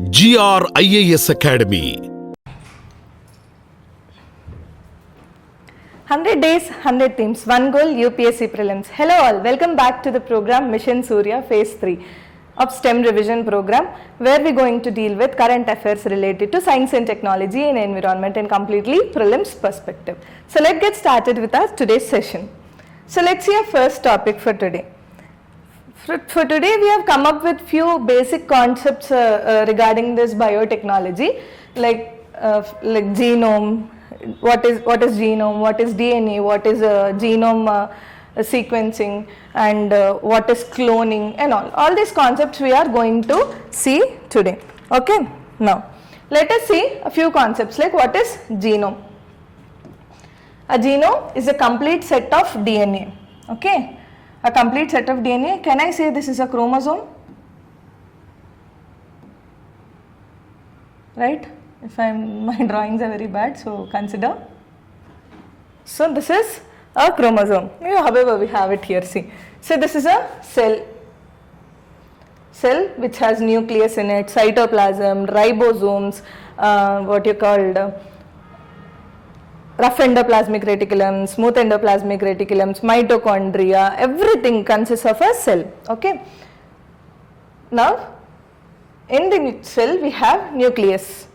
GRIAS Academy. 100 days, 100 themes, one goal, UPSC Prelims. Hello all, welcome back to the program Mission Surya Phase 3 of STEM revision program, where we're going to deal with current affairs related to science and technology and environment in completely prelims perspective. So let's get started with our today's session. So let's see our first topic for today. For today we have come up with few basic concepts regarding this biotechnology, like genome. What is genome, what is DNA, what is genome sequencing, and what is cloning, and all these concepts we are going to see today. Okay, now let us see a few concepts like what is genome. A genome is a complete set of DNA. Okay, a complete set of DNA. Can I say this is a chromosome? Right? If my drawings are very bad, so consider. So this is a chromosome. However, we have it here. See, so this is a cell which has nucleus in it, cytoplasm, ribosomes, rough endoplasmic reticulum, smooth endoplasmic reticulum, mitochondria. Everything consists of a cell. Okay. Now, in the cell we have nucleus.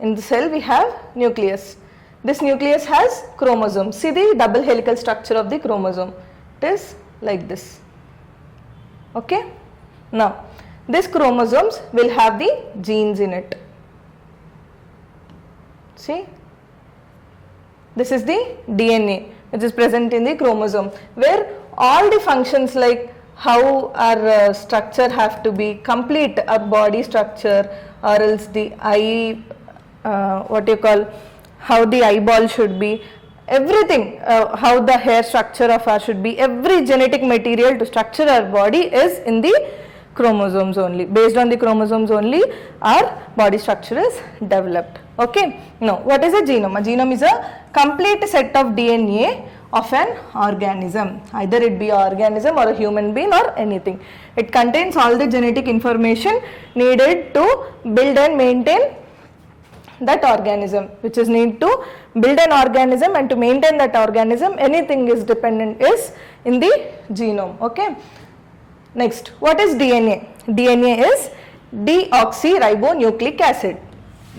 In the cell we have nucleus. This nucleus has chromosomes. See the double helical structure of the chromosome. It is like this. Okay. Now these chromosomes will have the genes in it. See, this is the DNA which is present in the chromosome, where all the functions like how our structure have to be complete, a body structure, or else the eye, how the eyeball should be, everything, how the hair structure of our should be, every genetic material to structure our body is in the chromosomes only. Based on the chromosomes only our body structure is developed. Okay. Now what is a genome? A genome is a complete set of DNA of an organism, either it be an organism or a human being or anything. It contains all the genetic information needed to build and maintain that organism, which is need to build an organism, and to maintain that organism anything is dependent is in the genome. Okay. Next, what is DNA? DNA is deoxyribonucleic acid.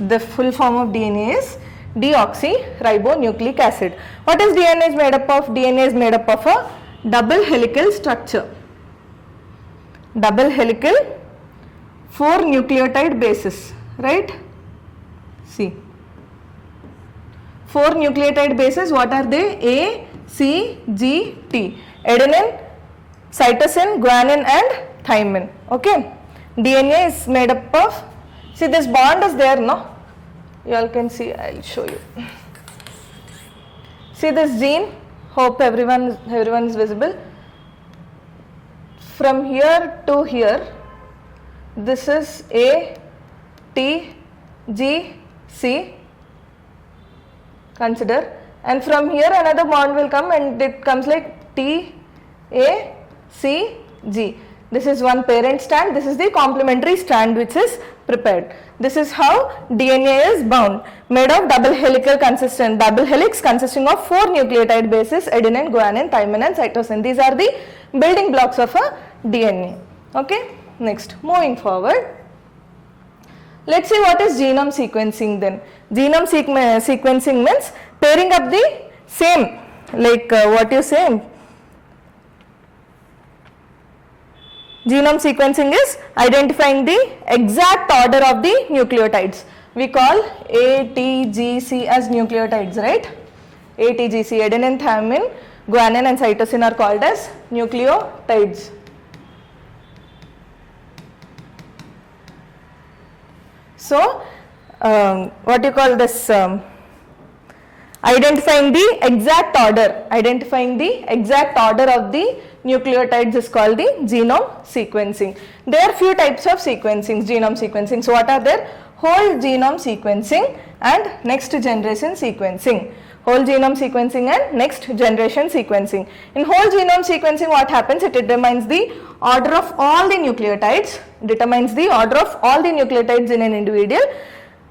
The full form of DNA is deoxyribonucleic acid. What is DNA is made up of? DNA is made up of a double helical structure. Double helical, 4 nucleotide bases, right? See, 4 nucleotide bases. What are they? A, C, G, T. Adenine, cytosine, guanine, and thymine. Okay. DNA is made up of, see this bond is there, no? You all can see, I'll show you. See this gene, hope everyone is visible. From here to here, this is A, T, G, C, consider, and from here another bond will come and it comes like T, A, C, G. This is one parent strand, this is the complementary strand which is prepared. This is how DNA is bound, made of double helix consisting of 4 nucleotide bases, adenine, guanine, thymine, and cytosine. These are the building blocks of a DNA. Okay. Next, moving forward, let's see what is genome sequencing then. Genome sequencing means pairing up the same, like what you say. Genome sequencing is identifying the exact order of the nucleotides. We call A, T, G, C as nucleotides, right? A, T, G, C, adenine, thymine, guanine, and cytosine are called as nucleotides. So, what you call this? Identifying the exact order of the nucleotides is called the genome sequencing. There are few types of sequencing, genome sequencing. So what are there? Whole genome sequencing and next generation sequencing. whole genome sequencing and next generation sequencing. In whole genome sequencing, what happens? It determines the order of all the nucleotides, in an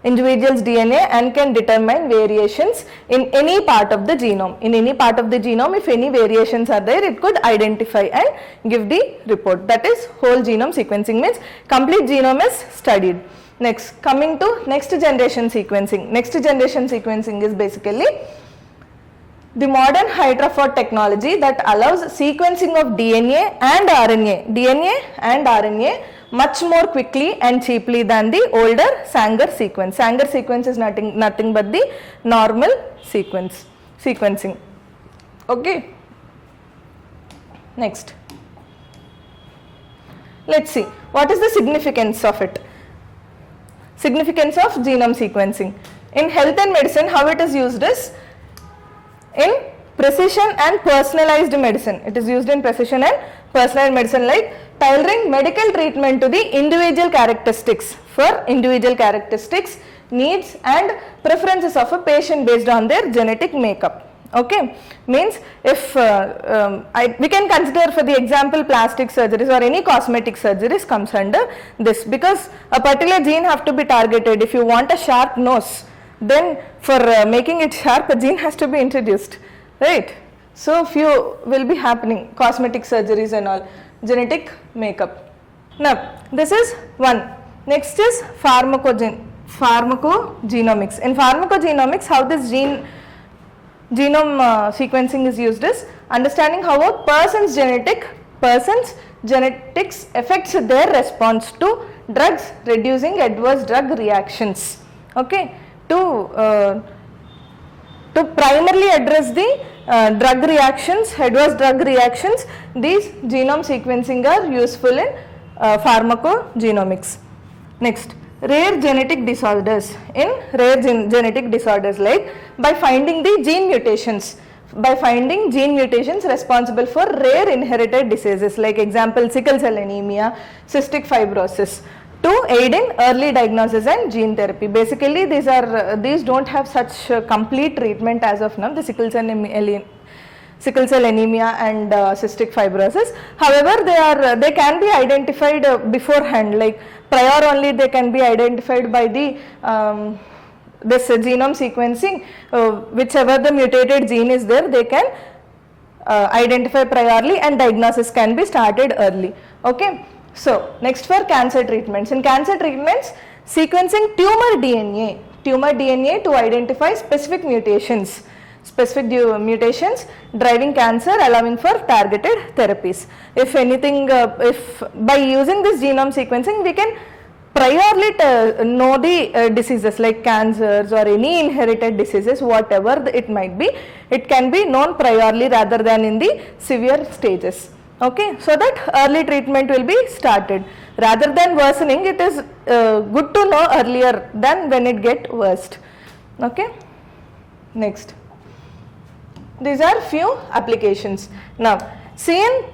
individual's DNA and can determine variations in any part of the genome. In any part of the genome, if any variations are there, it could identify and give the report. That is whole genome sequencing, means complete genome is studied. Next, coming to next generation sequencing. Next generation sequencing is basically the modern hydrophore technology that allows sequencing of DNA and RNA much more quickly and cheaply than the older Sanger sequence. Sanger sequence is nothing but the normal sequencing. Okay. Next, let's see what is the significance of it. Significance of genome sequencing in health and medicine. How it is used is in precision and personalized medicine. It is used in precision and personalized medicine, like tailoring medical treatment to the individual characteristics, needs and preferences of a patient based on their genetic makeup. Okay, means if we can consider, for the example, plastic surgeries or any cosmetic surgeries comes under this, because a particular gene have to be targeted. If you want a sharp nose, then for making it sharp, a gene has to be introduced, right? So few will be happening, cosmetic surgeries and all, genetic makeup. Now this is one. Next is pharmacogenomics. In pharmacogenomics, how this genome sequencing is used is understanding how a person's genetics affects their response to drugs, reducing adverse drug reactions. Okay, to primarily address the adverse drug reactions, these genome sequencing are useful in pharmacogenomics. Next, rare genetic disorders. In rare genetic disorders, like by finding the gene mutations responsible for rare inherited diseases, like example sickle cell anemia, cystic fibrosis, to aid in early diagnosis and gene therapy. Basically these don't have such complete treatment as of now, the sickle cell anemia and cystic fibrosis. However, they can be identified beforehand, like prior only they can be identified by the this genome sequencing. Whichever the mutated gene is there, they can identify priorly and diagnosis can be started early. Okay. So next, for cancer treatments. In cancer treatments, sequencing tumor DNA to identify specific mutations driving cancer, allowing for targeted therapies. If anything, if by using this genome sequencing, we can priorly know the diseases like cancers or any inherited diseases, whatever it might be, it can be known priorly rather than in the severe stages. Okay, so that early treatment will be started. Rather than worsening, it is good to know earlier than when it get worst. Okay, next. These are few applications. Now, see in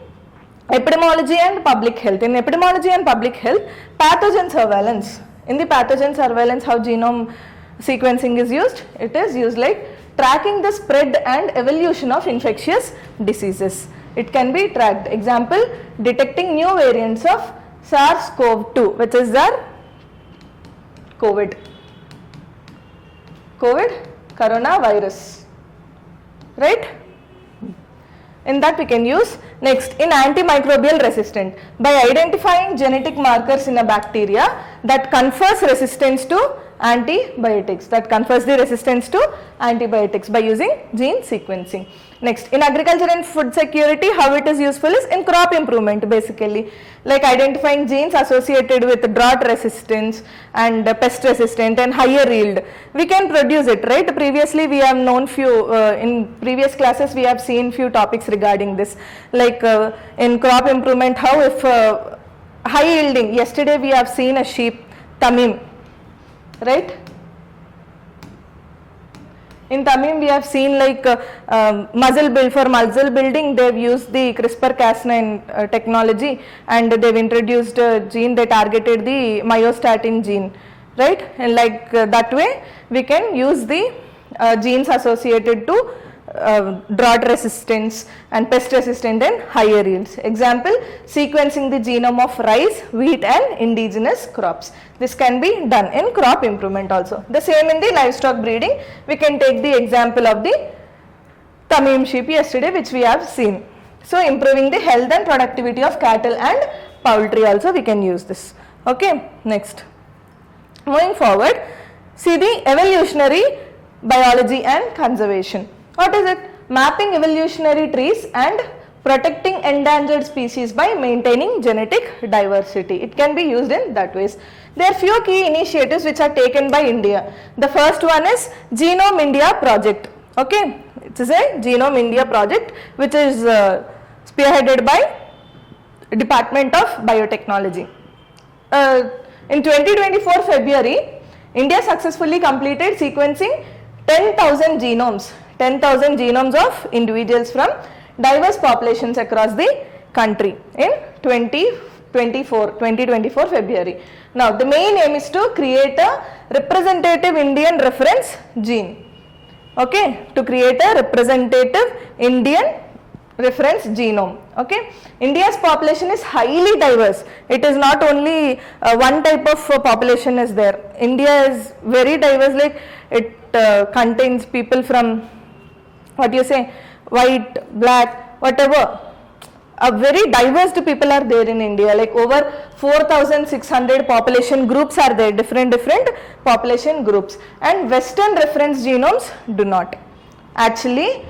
epidemiology and public health. In epidemiology and public health, pathogen surveillance. In the pathogen surveillance, how genome sequencing is used? It is used like tracking the spread and evolution of infectious diseases. It can be tracked. Example, detecting new variants of SARS-CoV-2, which is the COVID coronavirus, right? In that we can use. Next, in antimicrobial resistant, by identifying genetic markers in a bacteria that confers resistance to antibiotics, by using gene sequencing. Next, in agriculture and food security, how it is useful is in crop improvement, basically, like identifying genes associated with drought resistance and pest resistant and higher yield. We can produce it, right? Previously we have known few, in previous classes we have seen few topics regarding this, like in crop improvement, how if high yielding, yesterday we have seen a sheep, Tamim, right? In Tamim we have seen like muscle building, they have used the CRISPR-Cas9 technology, and they have introduced a gene, they targeted the myostatin gene, right? And like that way we can use the genes associated to drought resistance and pest resistant and higher yields. Example, sequencing the genome of rice, wheat and indigenous crops. This can be done in crop improvement also. The same in the livestock breeding. We can take the example of the Tamim sheep yesterday, which we have seen. So improving the health and productivity of cattle and poultry also we can use this. Okay, next. Moving forward, see the evolutionary biology and conservation. What is it? Mapping evolutionary trees and protecting endangered species by maintaining genetic diversity. It can be used in that ways. There are few key initiatives which are taken by India. The first one is Genome India project. Okay, it is a Genome India project which is spearheaded by Department of Biotechnology. In 2024 February, India successfully completed sequencing 10,000 genomes of individuals from diverse populations across the country in 2024 February. Now the main aim is to create a representative Indian reference gene. Okay, to create a representative Indian reference genome. Okay, India's population is highly diverse. It is not only one type of population is there. India is very diverse, like it contains people from white, black, whatever. A very diverse people are there in India, like over 4,600 population groups are there, different population groups, and Western reference genomes do not actually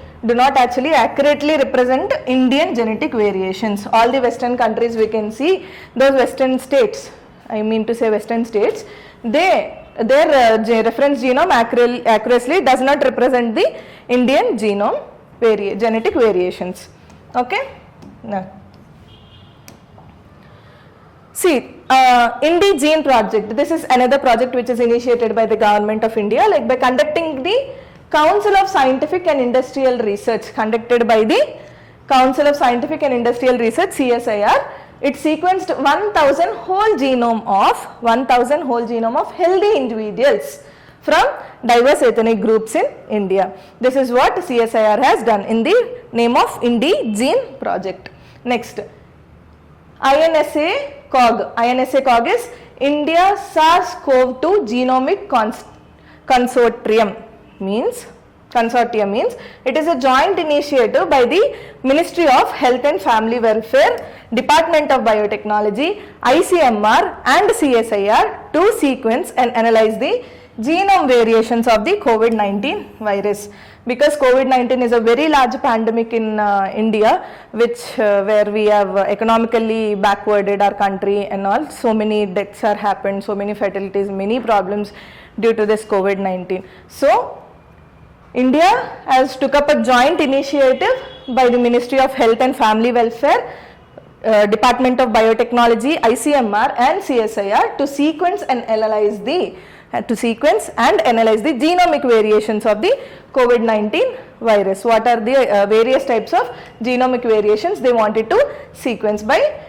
accurately represent Indian genetic variations. All the Western countries we can see, those Western states, their reference genome accurately does not represent the Indian genome genetic variations. Okay. Now, see, Indi Gene project. This is another project which is initiated by the government of India, like by conducting the Council of Scientific and Industrial Research, conducted by the Council of Scientific and Industrial Research, CSIR. It sequenced 1,000 whole genome of healthy individuals from diverse ethnic groups in India. This is what CSIR has done in the name of Indi Gene project. Next, INSA COG. INSA COG is India SARS-CoV-2 Genomic Consortium. Means it is a joint initiative by the Ministry of Health and Family Welfare, Department of Biotechnology, ICMR and CSIR to sequence and analyze the genome variations of the COVID-19 virus. Because COVID-19 is a very large pandemic in India, where we have economically backwarded our country and all. So many deaths are happened, so many fatalities, many problems due to this COVID-19. So India has took up a joint initiative by the Ministry of Health and Family Welfare, Department of Biotechnology, ICMR and CSIR to sequence and analyze the genomic variations of the COVID-19 virus. What are the various types of genomic variations they wanted to sequence by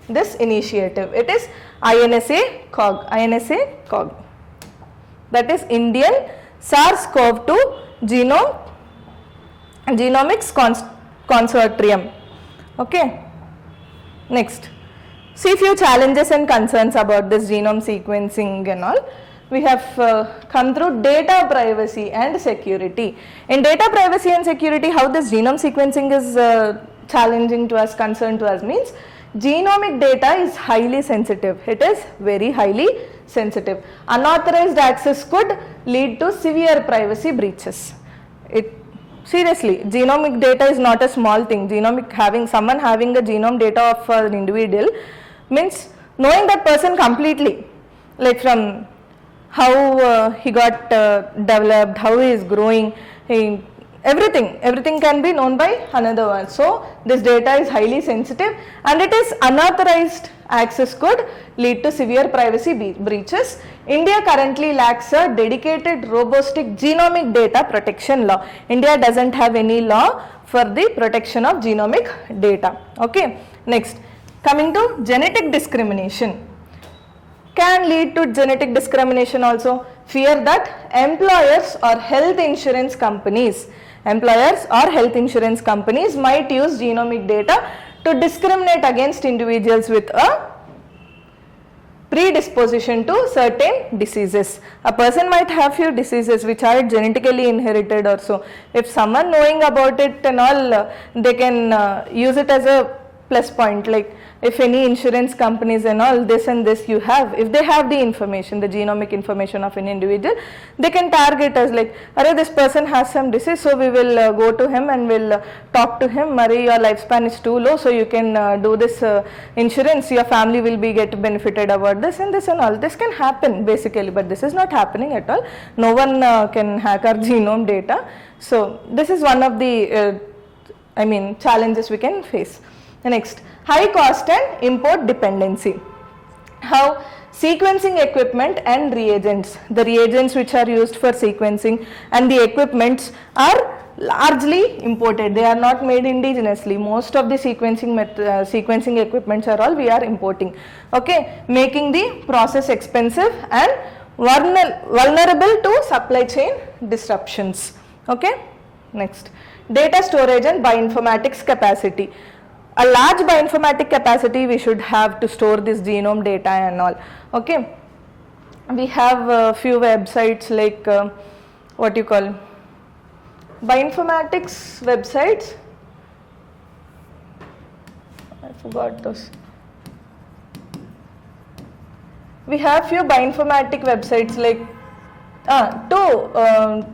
this initiative? It is INSA COG. That is Indian SARS-CoV-2 Genomics Consortium. Okay. Next, see few challenges and concerns about this genome sequencing and all. We have come through data privacy and security. In data privacy and security, how this genome sequencing is challenging to us, concern to us means genomic data is highly sensitive. It is very highly sensitive. Unauthorized access could lead to severe privacy breaches. Seriously, genomic data is not a small thing. Someone having a genome data of an individual means knowing that person completely, like from how he got developed, how he is growing, everything can be known by another one. So this data is highly sensitive and it is unauthorized access could lead to severe privacy breaches. India currently lacks a dedicated robust genomic data protection law. India doesn't have any law for the protection of genomic data. Okay. Next, coming to genetic discrimination. can lead to genetic discrimination also. Fear that employers or health insurance companies might use genomic data to discriminate against individuals with a predisposition to certain diseases. A person might have few diseases which are genetically inherited or so. If someone knowing about it and all, they can use it as a plus point, like if any insurance companies and all, this and this you have, if they have the information, the genomic information of an individual, they can target us like, array this person has some disease, so we will go to him and will talk to him, array your lifespan is too low, so you can do this insurance, your family will be get benefited about this and all. This can happen basically, but this is not happening at all. No one can hack our genome data. So this is one of the challenges we can face. Next, high cost and import dependency. How sequencing equipment and reagents, the reagents which are used for sequencing and the equipments are largely imported. They are not made indigenously. Most of the sequencing equipments are all we are importing. Okay, making the process expensive and vulnerable to supply chain disruptions. Okay, next, data storage and bioinformatics capacity. A large bioinformatic capacity we should have to store this genome data and all. Okay, we have a few websites like what you call bioinformatics websites. I forgot those. We have few bioinformatic websites like to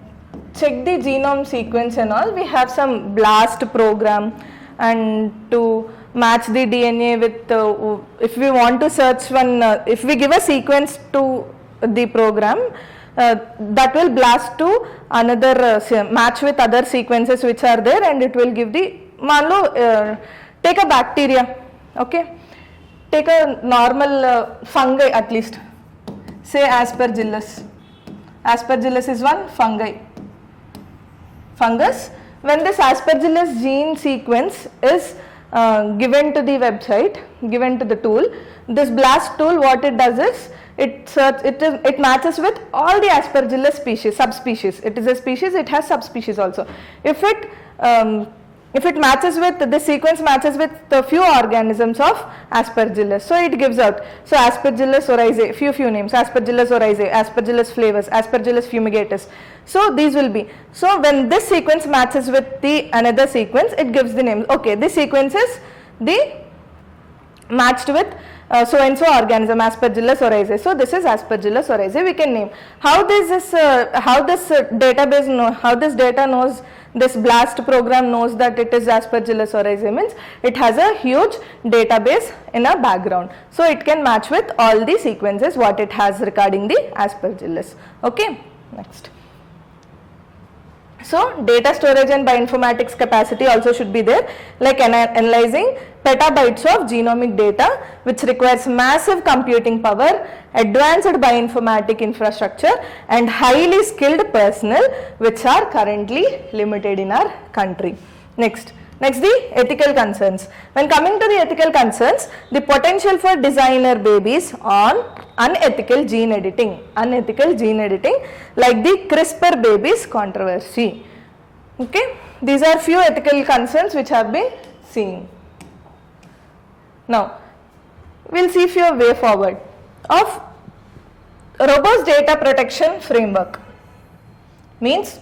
check the genome sequence and all. We have some BLAST program, and to match the DNA with if we want to search one, if we give a sequence to the program, that will blast to another match with other sequences which are there, and it will give the take a bacteria, okay, take a normal fungi at least, say aspergillus is one fungus. When this aspergillus gene sequence is given to the website, given to the tool, this BLAST tool, what it does is it matches with all the aspergillus species, subspecies. It is a species, it has subspecies also. If it matches with, the sequence matches with the few organisms of aspergillus, so it gives out. So aspergillus oryzae, few names, aspergillus oryzae, aspergillus flavus, aspergillus fumigatus. So these will be. So when this sequence matches with the another sequence, it gives the names. Okay, this sequence is the matched with so and so organism, aspergillus oryzae. So this is aspergillus oryzae. We can name. How this database know? How this data knows? This BLAST program knows that it is aspergillus oryzae, means it has a huge database in a background, so it can match with all the sequences what it has regarding the aspergillus. Okay, next. So data storage and bioinformatics capacity also should be there, like analyzing petabytes of genomic data, which requires massive computing power, advanced bioinformatic infrastructure and highly skilled personnel, which are currently limited in our country. Next, the ethical concerns. When coming to the ethical concerns, the potential for designer babies on unethical gene editing, like the CRISPR babies controversy. Okay, these are few ethical concerns which have been seen. Now, we will see few way forward of robust data protection framework. Means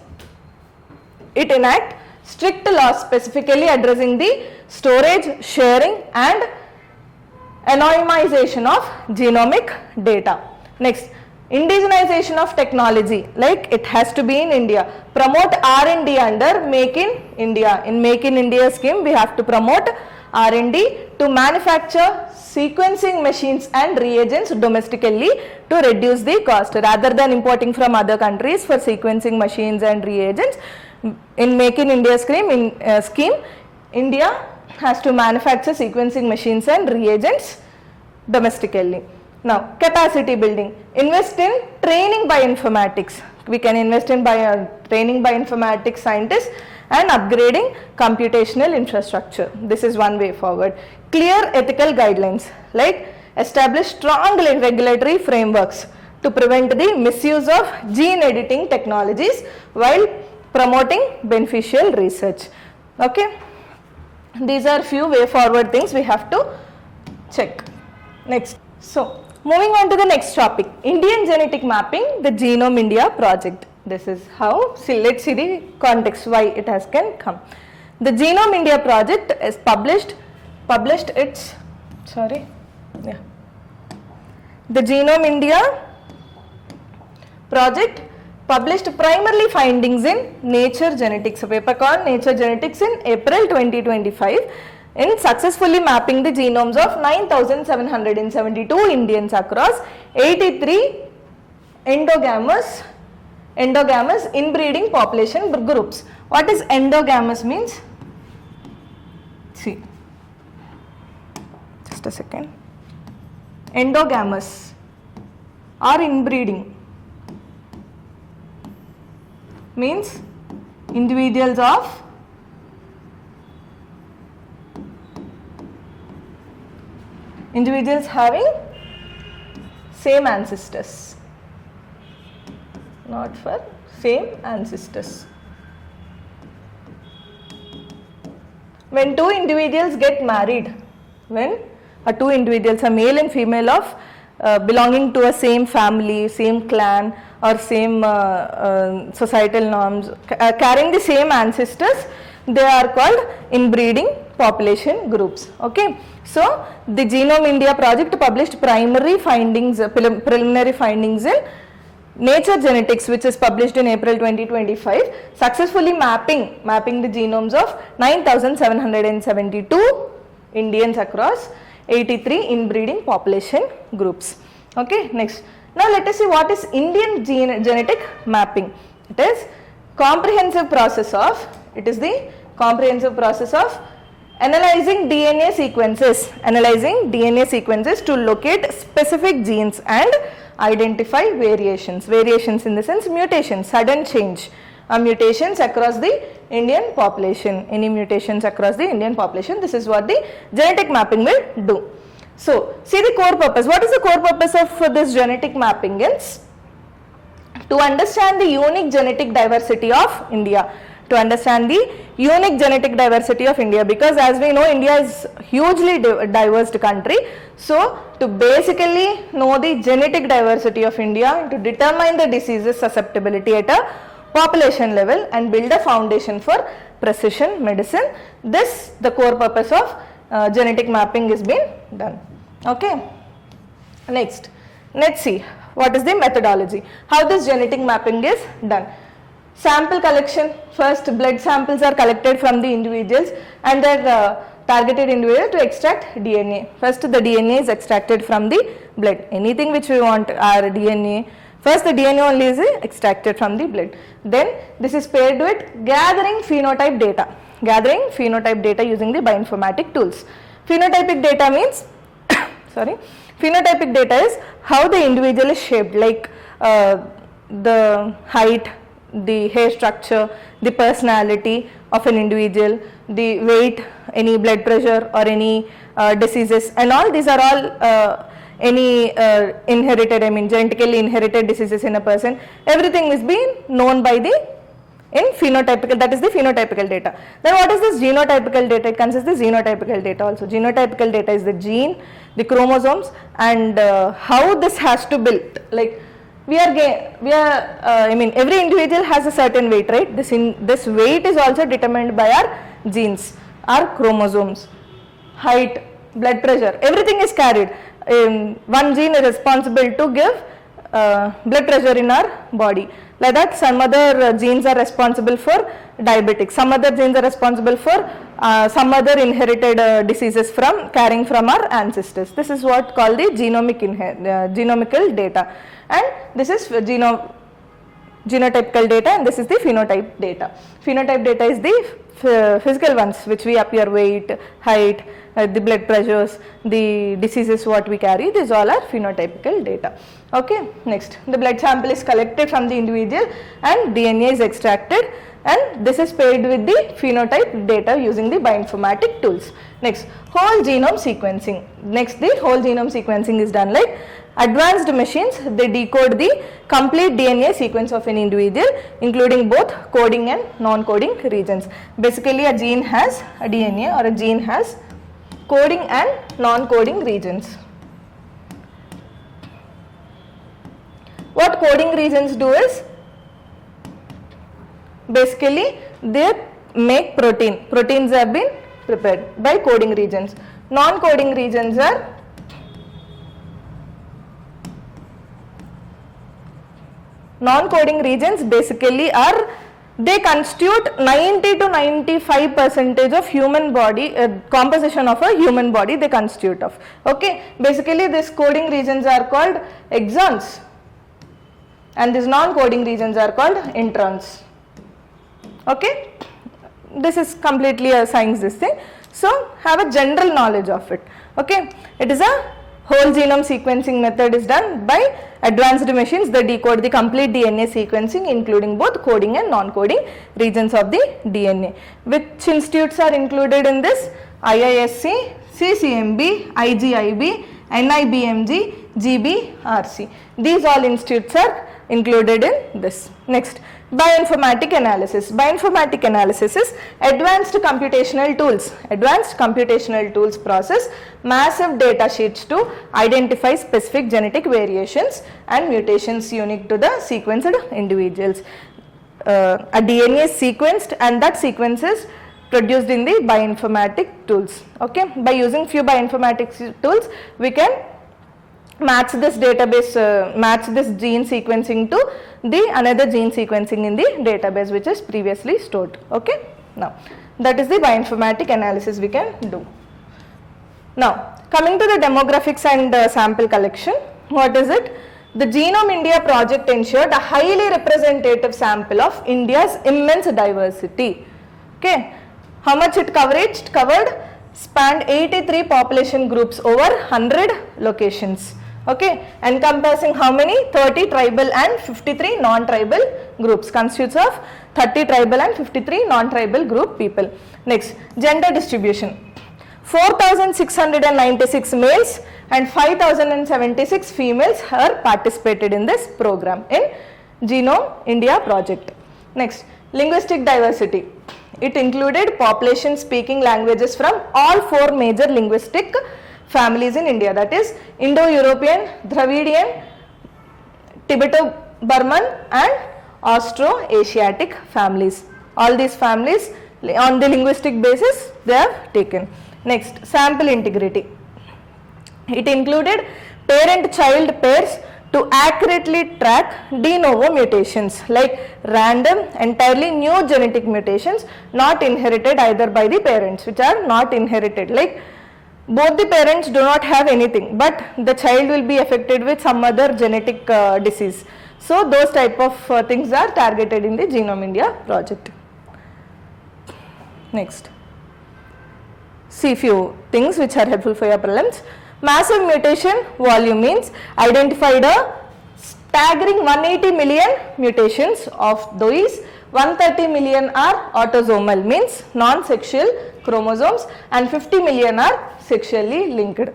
it enact strict laws specifically addressing the storage, sharing and anonymization of genomic data. Next, indigenization of technology, like it has to be in India. Promote R&D under Make in India. In Make in India scheme, we have to promote R&D to manufacture sequencing machines and reagents domestically to reduce the cost rather than importing from other countries for sequencing machines and reagents. In Make in India scheme, India has to manufacture sequencing machines and reagents domestically. Now, capacity building. Invest in training bioinformatics. We can invest in training bioinformatics scientists and upgrading computational infrastructure. This is one way forward. Clear ethical guidelines, like establish strong regulatory frameworks to prevent the misuse of gene editing technologies while promoting beneficial research. Okay, these are few way forward things we have to check. Next, so moving on to the next topic, Indian genetic mapping, the Genome India project. This is how, see, let's see the context why it has can come. The Genome India project is published its, sorry, yeah. The Genome India project published primarily findings in Nature Genetics, a paper called Nature Genetics in April 2025 in successfully mapping the genomes of 9,772 Indians across 83 endogamous inbreeding population groups. What is endogamous means? See, just a second. Endogamous or inbreeding means individuals having same ancestors, not for same ancestors. When two individuals get married, when two individuals, a male and female of belonging to a same family, same clan or same societal norms, carrying the same ancestors, they are called inbreeding population groups. Okay, so the Genome India project published preliminary findings in Nature Genetics, which is published in April 2025, successfully mapping the genomes of 9,772 Indians across 83 inbreeding population groups. Okay, next. Now let us see what is Indian genetic mapping. It is the comprehensive process of analyzing DNA sequences to locate specific genes and identify variations in the sense mutations, sudden change, mutations across the Indian population, any mutations across the Indian population. This is what the genetic mapping will do. So, see the core purpose. What is the core purpose of this genetic mapping? Is to understand the unique genetic diversity of India. Because as we know, India is hugely diverse country. So, to basically know the genetic diversity of India, to determine the diseases susceptibility at a population level and build a foundation for precision medicine, this the core purpose of genetic mapping is being done. Okay. Next, let's see what is the methodology, how this genetic mapping is done. Sample collection. First, blood samples are collected from the individuals and their targeted individual to extract DNA. First, the DNA is extracted from the blood. Anything which we want our DNA. First, the DNA only is extracted from the blood. Then, this is paired with gathering phenotype data. Using the bioinformatic tools. Phenotypic data means, phenotypic data is how the individual is shaped, like the height, the hair structure, the personality of an individual, the weight, any blood pressure or any diseases, and all these are all any inherited, genetically inherited diseases in a person. Everything is being known by the phenotypical, that is the phenotypical data. Then what is this genotypical data? It consists of the xenotypical data also. Genotypical data is the gene, the chromosomes, and how this has to build. Like every individual has a certain weight, right? This weight is also determined by our genes, our chromosomes, height, blood pressure, everything is carried. One gene is responsible to give blood pressure in our body. Like that, some other genes are responsible for diabetics, some other genes are responsible for some other inherited diseases carrying from our ancestors. This is what called the genomical data, and this is genotypical data, and this is the phenotype data. Phenotype data is the physical ones which we appear, weight, height, the blood pressures, the diseases what we carry, these all are phenotypical data. Okay, next, the blood sample is collected from the individual and DNA is extracted, and this is paired with the phenotype data using the bioinformatic tools. Next, whole genome sequencing. Next, the whole genome sequencing is done like advanced machines, they decode the complete DNA sequence of an individual, including both coding and non-coding regions. Basically, a gene has a DNA, or a gene has coding and non-coding regions. What coding regions do is, basically they make protein. Proteins have been prepared by coding regions. Non-coding regions are basically are, they constitute 90 to 95% of human body, composition of a human body they constitute of. Okay, basically these coding regions are called exons and these non-coding regions are called introns. Okay, this is completely a science this thing, so have a general knowledge of it. Okay, it is a whole genome sequencing method is done by advanced machines that decode the complete DNA sequencing, including both coding and non-coding regions of the DNA. Which institutes are included in this? IISc, CCMB, IGIB, NIBMG, GBRC. These all institutes are included in this. Next, bioinformatic analysis. Bioinformatic analysis is advanced computational tools. Advanced computational tools process massive data sheets to identify specific genetic variations and mutations unique to the sequenced individuals. A DNA is sequenced and that sequence is produced in the bioinformatic tools. Okay, by using few bioinformatics tools, we can match this database, match this gene sequencing to the another gene sequencing in the database which is previously stored. Okay, now that is the bioinformatic analysis we can do. Now coming to the demographics and sample collection, what is it? The Genome India project ensured a highly representative sample of India's immense diversity. Okay, how much it covered? Spanned 83 population groups over 100 locations. Okay, encompassing how many? 30 tribal and 53 non-tribal groups, constitutes of 30 tribal and 53 non-tribal group people. Next, gender distribution. 4,696 males and 5,076 females are participated in this program in Genome India project. Next, linguistic diversity. It included population speaking languages from all four major linguistic families in India, that is Indo-European, Dravidian, Tibeto-Burman and Austro-Asiatic families. All these families on the linguistic basis they have taken. Next, sample integrity. It included parent-child pairs to accurately track de novo mutations like random entirely new genetic mutations not inherited either by the parents, which are not inherited, like both the parents do not have anything but the child will be affected with some other genetic disease. So those type of things are targeted in the Genome India project. Next, see few things which are helpful for your prelims. Massive mutation volume means identified a staggering 180 million mutations. Of those 130 million are autosomal, means non-sexual chromosomes, and 50 million are sexually linked.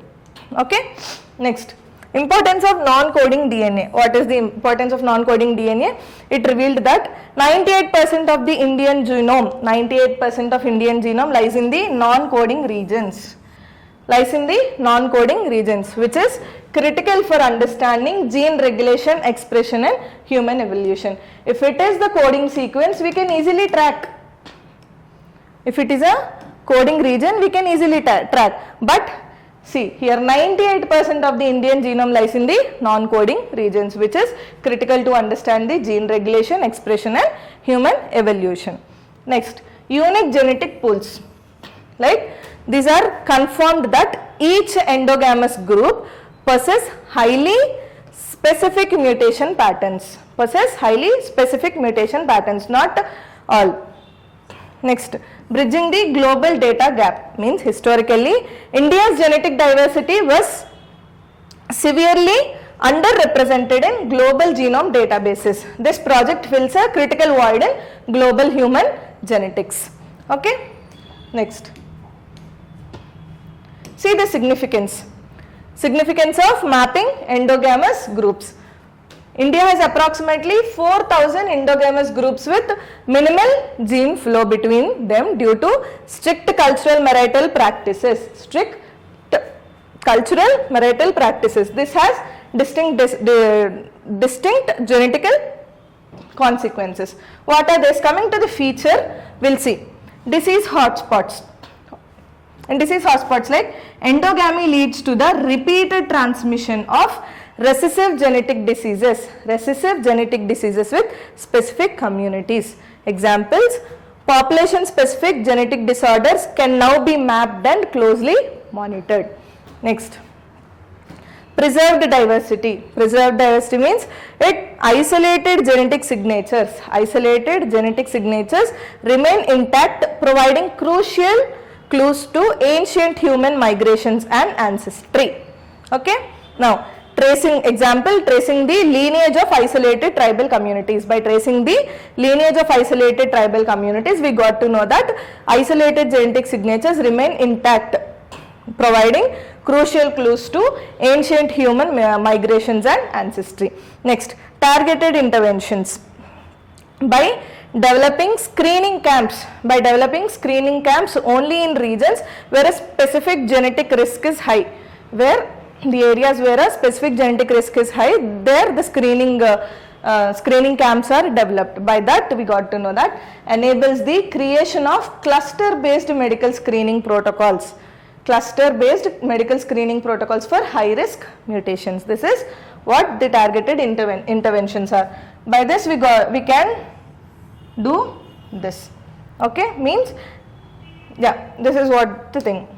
Okay. Next, importance of non-coding DNA. What is the importance of non-coding DNA? It revealed that 98% of the Indian genome, 98% of Indian genome lies in the non-coding regions. Lies in the non-coding regions, which is critical for understanding gene regulation, expression and human evolution. If it is the coding sequence, we can easily track. If it is a coding region, we can easily track. But see here, 98% of the Indian genome lies in the non-coding regions, which is critical to understand the gene regulation, expression and human evolution. Next, unique genetic pools. Like these are confirmed that each endogamous group possess highly specific mutation patterns. Not all. Next, bridging the global data gap means historically India's genetic diversity was severely underrepresented in global genome databases. This project fills a critical void in global human genetics. Okay, next. See the significance of mapping endogamous groups. India has approximately 4,000 endogamous groups with minimal gene flow between them due to strict cultural marital practices. This has distinct genetical consequences. What are these? Coming to the feature, we'll see disease hotspots. And disease hotspots like endogamy leads to the repeated transmission of recessive genetic diseases with specific communities. Examples, population specific genetic disorders can now be mapped and closely monitored. Next, preserved diversity. Preserved diversity means isolated genetic signatures remain intact, providing crucial clues to ancient human migrations and ancestry. Okay, now tracing the lineage of isolated tribal communities. By tracing the lineage of isolated tribal communities, we got to know that isolated genetic signatures remain intact, providing crucial clues to ancient human migrations and ancestry. Next, targeted interventions. By developing screening camps only in regions where a specific genetic risk is high, where the areas where a specific genetic risk is high, there the screening camps are developed. By that we got to know that enables the creation of cluster based medical screening protocols for high risk mutations. This is what the targeted interventions are. By this we can do this. Okay, means this is what the thing.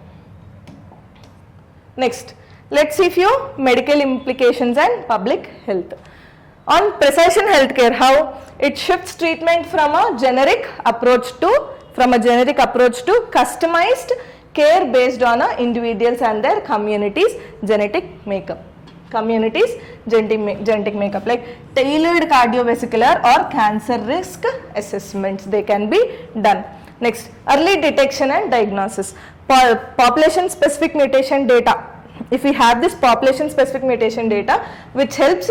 Next, let's see few medical implications and public health. On precision healthcare, how it shifts treatment from a generic approach to customized care based on individuals and their communities' genetic makeup. Like tailored cardiovascular or cancer risk assessments, they can be done. Next, early detection and diagnosis. Population specific mutation data. If we have this population specific mutation data, which helps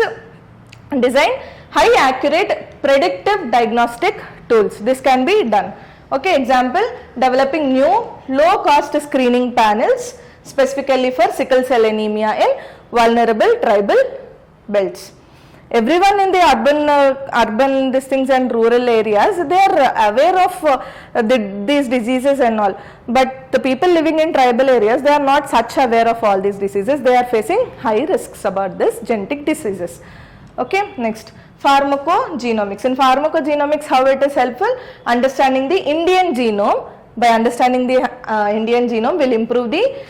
design high accurate predictive diagnostic tools, this can be done. Okay, example, developing new low cost screening panels specifically for sickle cell anemia in vulnerable tribal belts. Everyone in the urban things and rural areas, they are aware of these diseases and all, but the people living in tribal areas, they are not such aware of all these diseases. They are facing high risks about this genetic diseases. Okay, next, pharmacogenomics. In pharmacogenomics, how it is helpful? Understanding the Indian genome. By understanding the Indian genome will improve the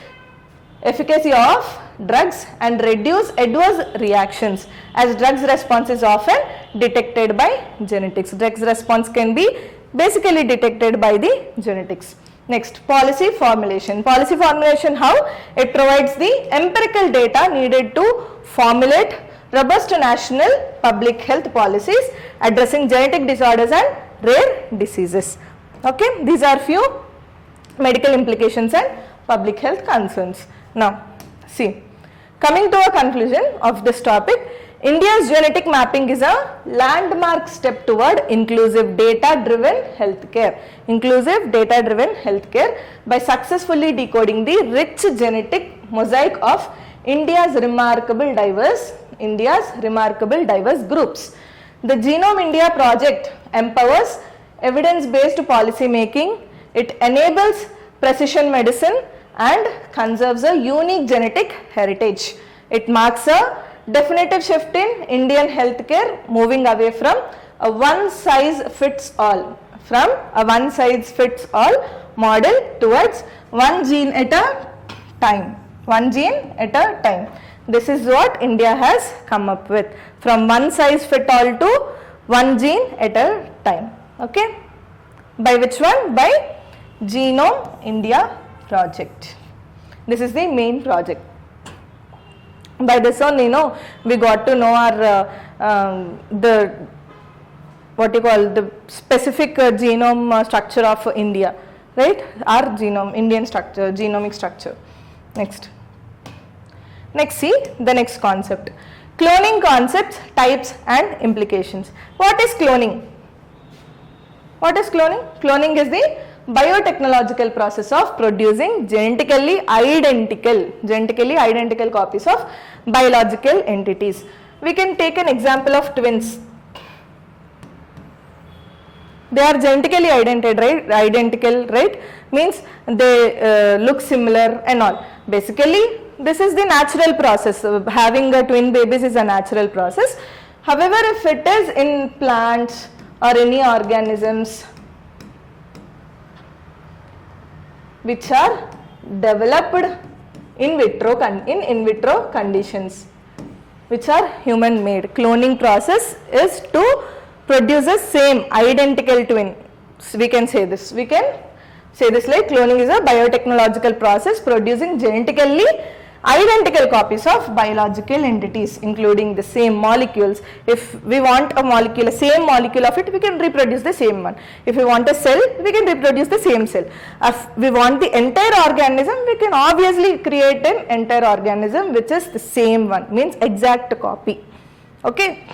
efficacy of drugs and reduce adverse reactions, as drugs response is often detected by genetics. Drugs response can be basically detected by the genetics. Next, policy formulation. Policy formulation, how? It provides the empirical data needed to formulate robust national public health policies addressing genetic disorders and rare diseases. Okay, these are few medical implications and public health concerns. Now, see, coming to a conclusion of this topic, India's genetic mapping is a landmark step toward inclusive data-driven healthcare. By successfully decoding the rich genetic mosaic of India's remarkable diverse groups. The Genome India project empowers evidence-based policy making. It enables precision medicine and conserves a unique genetic heritage. It marks a definitive shift in Indian healthcare, moving away from a one-size-fits-all model towards one gene at a time. This is what India has come up with, from one size fit all to one gene at a time. Okay. By which one? By Genome India project. This is the main project. By this only, we got to know our the specific genome structure of India, right? Our genome, Indian structure, genomic structure. Next, see the next concept. Cloning concepts, types and implications. What is cloning? What is cloning? Cloning is the biotechnological process of producing genetically identical copies of biological entities. We can take an example of twins. They are genetically identical, right? Means they look similar and all. Basically, this is the natural process. Having a twin babies is a natural process. However, if it is in plants or any organisms which are developed in vitro conditions, which are human made, cloning process is to produce a same identical twin. So we can say this. We can say this like cloning is a biotechnological process producing genetically identical copies of biological entities, including the same molecules. If we want a molecule, a same molecule of it, we can reproduce the same one. If we want a cell, we can reproduce the same cell. If we want the entire organism, we can obviously create an entire organism which is the same one, means exact copy. Okay.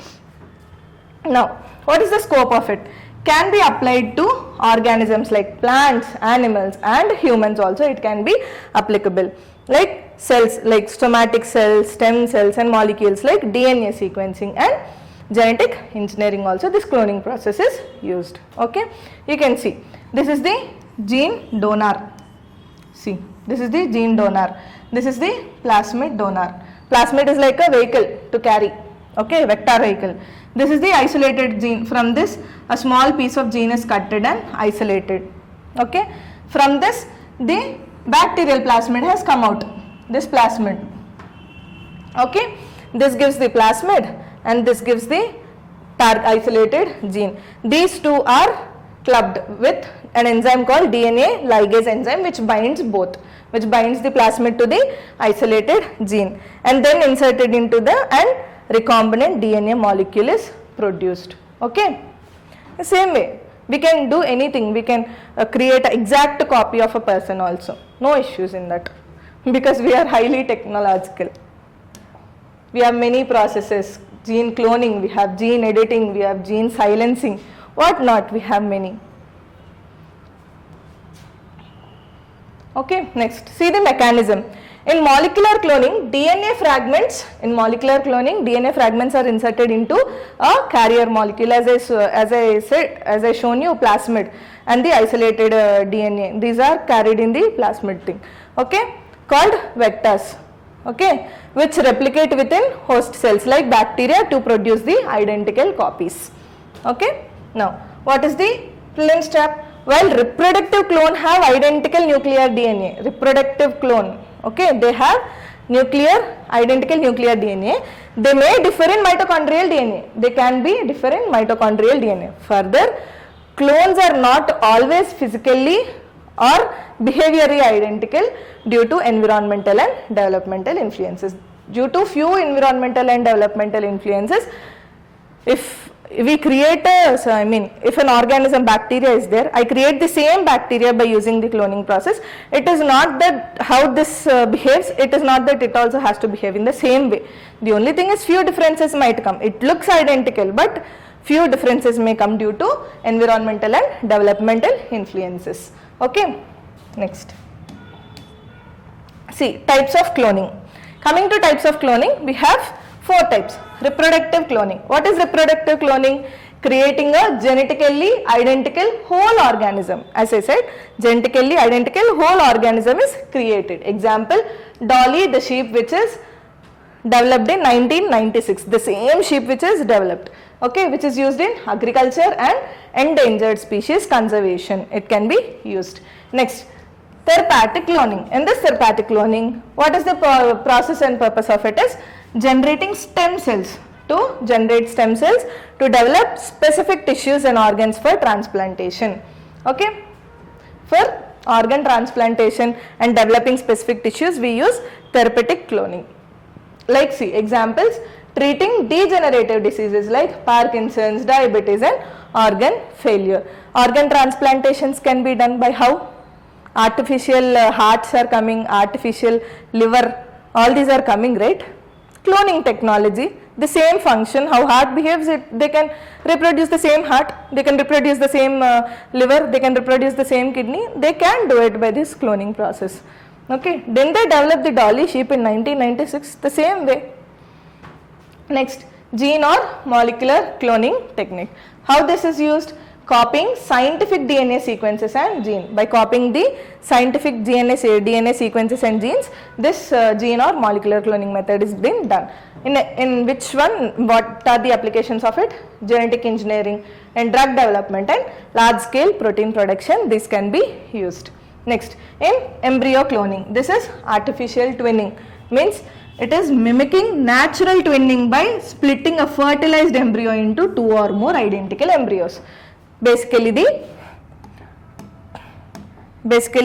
Now, what is the scope of it? Can be applied to organisms like plants, animals and humans also. It can be applicable. Like cells, like somatic cells, stem cells and molecules like DNA sequencing and genetic engineering also. This cloning process is used. Okay. You can see this is the gene donor. See, this is the gene donor. This is the plasmid donor. Plasmid is like a vehicle to carry. Okay, vector vehicle. This is the isolated gene. From this, a small piece of gene is cutted and isolated. Okay. From this, the bacterial plasmid has come out. This plasmid. Okay. This gives the plasmid and this gives the isolated gene. These two are clubbed with an enzyme called DNA ligase enzyme, which binds both, which binds the plasmid to the isolated gene and then inserted into the and recombinant DNA molecule is produced. Okay. The same way, we can do anything. We can create an exact copy of a person also. No issues in that, because we are highly technological. We have many processes. Gene cloning, we have gene editing, we have gene silencing, what not, we have many. Okay, next, see the mechanism. In molecular cloning, DNA fragments are inserted into a carrier molecule, as I shown you, plasmid and the isolated DNA. These are carried in the plasmid thing. Okay, called vectors. Okay, which replicate within host cells like bacteria to produce the identical copies. Okay, now what is the Prelims trap? While reproductive clone have identical nuclear DNA, reproductive clone, okay, they have identical nuclear DNA. They may differ in mitochondrial DNA. They can be differ in mitochondrial DNA. Further, clones are not always physically or behaviorally identical due to environmental and developmental influences. Due to few environmental and developmental influences, if we create if an organism, bacteria is there, I create the same bacteria by using the cloning process. It is not that how this behaves, it is not that it also has to behave in the same way. The only thing is few differences might come. It looks identical, but few differences may come due to environmental and developmental influences. Okay, next. See, types of cloning. Coming to types of cloning, we have 4 types. Reproductive cloning. What is reproductive cloning? Creating a genetically identical whole organism. As I said, genetically identical whole organism is created. Example, Dolly, the sheep which is developed in 1996. The same sheep which is developed, okay, which is used in agriculture and endangered species conservation. It can be used. Next, therapeutic cloning. In this therapeutic cloning, what is the process and purpose of it is generating stem cells to develop specific tissues and organs for transplantation. Okay. For organ transplantation and developing specific tissues, we use therapeutic cloning. Like see examples, treating degenerative diseases like Parkinson's, diabetes and organ failure. Organ transplantations can be done by how? Artificial hearts are coming, artificial liver, all these are coming, right? Cloning technology, the same function, how heart behaves, they can reproduce the same heart, they can reproduce the same liver, they can reproduce the same kidney, they can do it by this cloning process. Okay, then they developed the Dolly sheep in 1996, the same way. Next, gene or molecular cloning technique. How this is used? Copying scientific DNA sequences and gene. By copying the scientific DNA sequences and genes, this gene or molecular cloning method is being done. In which one, what are the applications of it? Genetic engineering and drug development and large scale protein production, this can be used. Next, in embryo cloning, this is artificial twinning, means it is mimicking natural twinning by splitting a fertilized embryo into two or more identical embryos. Basically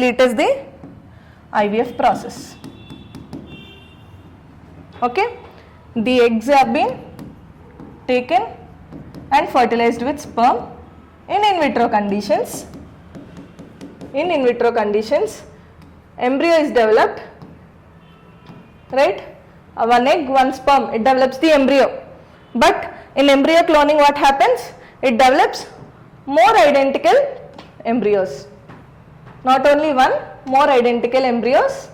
it is the IVF process. Okay, the eggs have been taken and fertilized with sperm in vitro conditions. In vitro conditions, embryo is developed, right? One egg, one sperm, it develops the embryo. But in embryo cloning, what happens? It develops more identical embryos. Not only one, more identical embryos.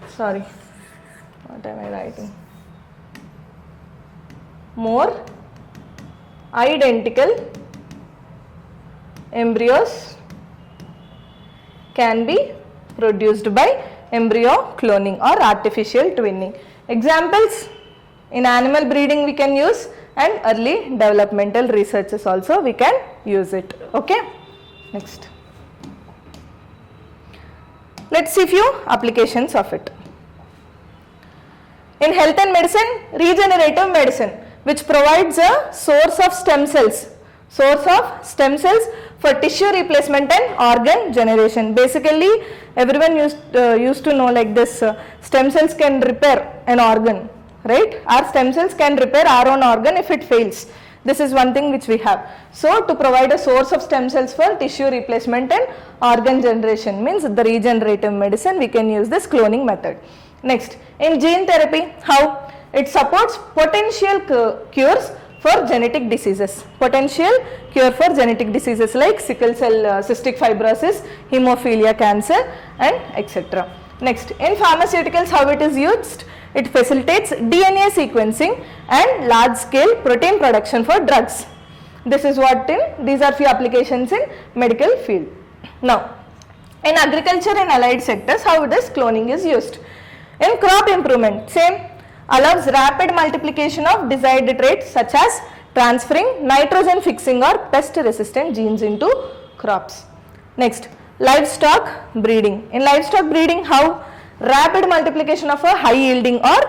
Sorry, what am I writing? More identical embryos can be produced by embryo cloning or artificial twinning. Examples, in animal breeding we can use, and early developmental researches also we can use it. Okay, next. Let's see few applications of it. In health and medicine, regenerative medicine, which provides a source of stem cells for tissue replacement and organ generation. Basically, everyone used to know like this, stem cells can repair an organ, right? Our stem cells can repair our own organ if it fails. This is one thing which we have. So, to provide a source of stem cells for tissue replacement and organ generation, means the regenerative medicine, we can use this cloning method. Next, in gene therapy, how? It supports potential cures for genetic diseases. Potential cure for genetic diseases like sickle cell, cystic fibrosis, hemophilia, cancer and etc. Next, in pharmaceuticals, how it is used? It facilitates DNA sequencing and large scale protein production for drugs. This is what these are few applications in medical field. Now, in agriculture and allied sectors, how this cloning is used? In crop improvement, same, allows rapid multiplication of desired traits such as transferring nitrogen fixing or pest resistant genes into crops. Next, livestock breeding. In livestock breeding, how? Rapid multiplication of a high yielding or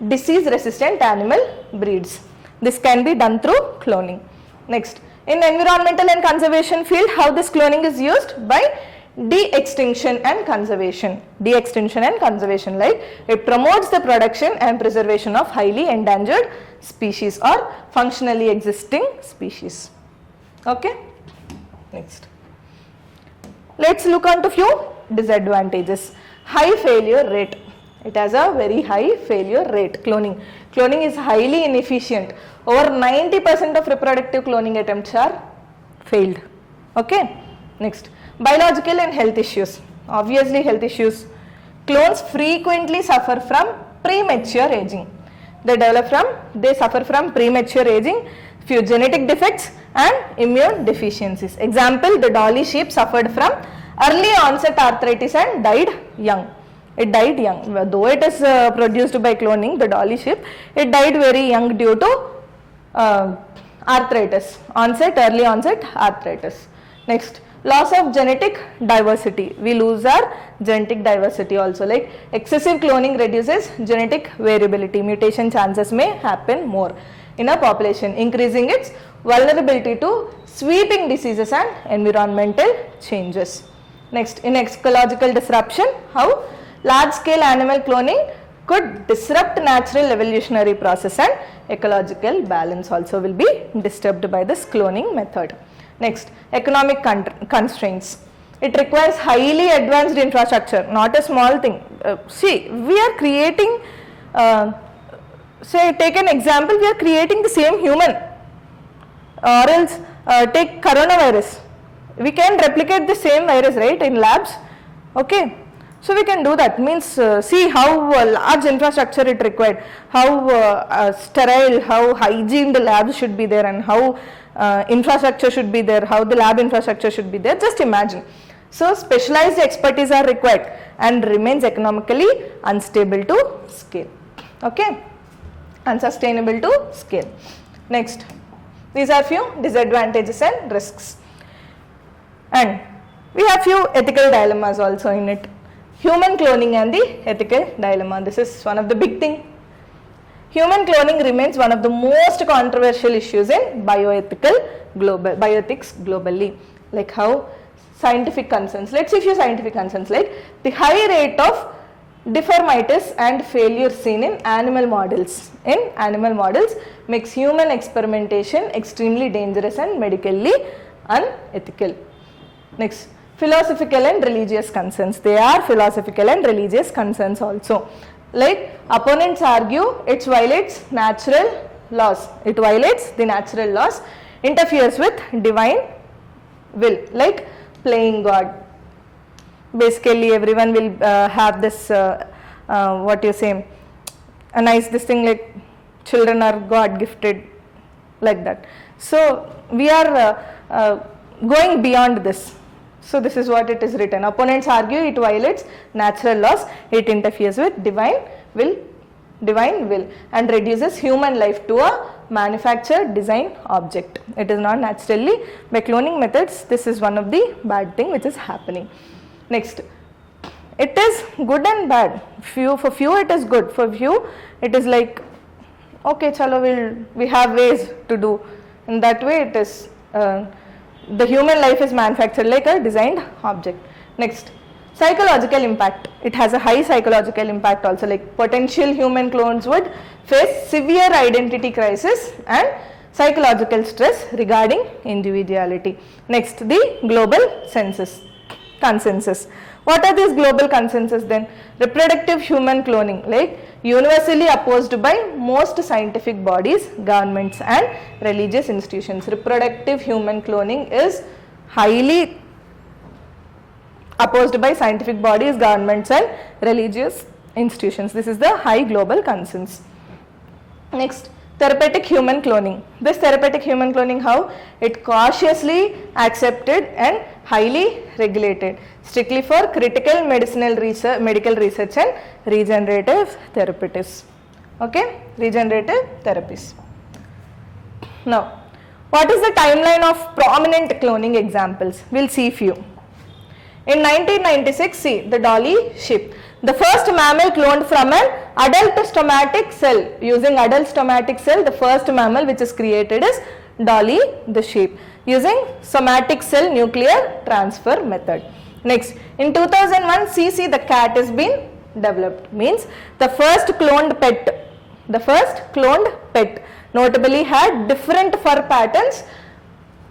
disease resistant animal breeds. This can be done through cloning. Next, in environmental and conservation field, how this cloning is used? By de-extinction and conservation. De-extinction and conservation, like it promotes the production and preservation of highly endangered species or functionally existing species. Okay, next. Let's look on to few disadvantages. High failure rate. It has a very high failure rate, cloning. Cloning is highly inefficient. Over 90% of reproductive cloning attempts are failed. Okay, next. Biological and health issues. Obviously health issues. Clones frequently suffer from premature aging. They suffer from premature aging, few genetic defects and immune deficiencies. Example, the Dolly sheep suffered from early onset arthritis and died young. It died young. Though it is produced by cloning, the Dolly sheep, it died very young due to arthritis, early onset arthritis. Next, loss of genetic diversity. We lose our genetic diversity also, like excessive cloning reduces genetic variability. Mutation chances may happen more. in a population, increasing its vulnerability to sweeping diseases and environmental changes. Next, in ecological disruption, how large-scale animal cloning could disrupt natural evolutionary process and ecological balance also will be disturbed by this cloning method. Next, economic constraints. It requires highly advanced infrastructure, not a small thing. See, we are creating, say take an example, we are creating the same human, or else take coronavirus. We can replicate the same virus, right, in labs, okay. So we can do that, means see how large infrastructure it required, how sterile, how hygiene the labs should be there, and how infrastructure should be there, how the lab infrastructure should be there, just imagine. So specialized expertise are required and remains economically unstable to scale, okay, unsustainable to scale. Next, these are few disadvantages and risks, and we have few ethical dilemmas also in it. Human cloning and the ethical dilemma. This is one of the big thing. Human cloning remains one of the most controversial issues in bioethics globally. Like how scientific concerns. Let's see a few scientific concerns, like the high rate of deformitis and failure seen in animal models. In animal models makes human experimentation extremely dangerous and medically unethical. Next, philosophical and religious concerns. They are philosophical and religious concerns also. Like opponents argue it violates natural laws. It violates the natural laws, interferes with divine will, like playing God. Basically everyone will have this, what you say, a nice this thing like children are God gifted, like that. So we are going beyond this. So this is what it is written. Opponents argue it violates natural laws, it interferes with divine will and reduces human life to a manufactured design object. It is not naturally. By cloning methods, this is one of the bad thing which is happening. Next, it is good and bad. For few it is good, for few it is like, okay, chalo, we have ways to do. In that way it is the human life is manufactured like a designed object. Next, psychological impact. It has a high psychological impact also, like potential human clones would face severe identity crisis and psychological stress regarding individuality. Next, the global consensus. What are these global consensus then? Reproductive human cloning, like universally opposed by most scientific bodies, governments and religious institutions. Reproductive human cloning is highly opposed by scientific bodies, governments and religious institutions. This is the high global consensus. Next, therapeutic human cloning. This therapeutic human cloning, how? It cautiously accepted and highly regulated, strictly for critical medical research and regenerative therapeutics. Okay, regenerative therapies. Now, what is the timeline of prominent cloning examples? We'll see few. In 1996, see the Dolly sheep. The first mammal cloned from an adult stomatic cell. Using adult stomatic cell, the first mammal which is created is Dolly the sheep, using somatic cell nuclear transfer method. Next, in 2001, CC the cat has been developed. Means the first cloned pet notably had different fur patterns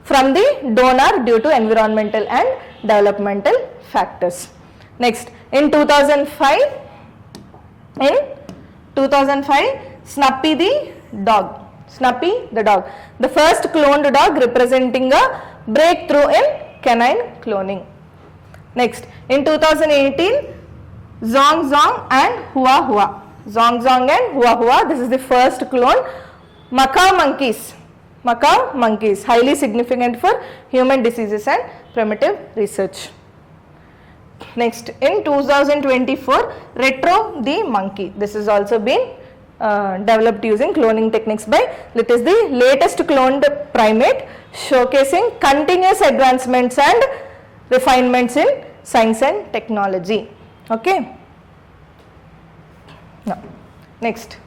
from the donor due to environmental and developmental factors. Next, in 2005, Snuppy the dog. The first cloned dog representing a breakthrough in canine cloning. Next, in 2018, Zong and Hua. This is the first clone. Macaw monkeys, highly significant for human diseases and primitive research. Next, in 2024, Retro the monkey. This has also been developed using cloning techniques by, it is the latest cloned primate showcasing continuous advancements and refinements in science and technology. Okay. Now, next.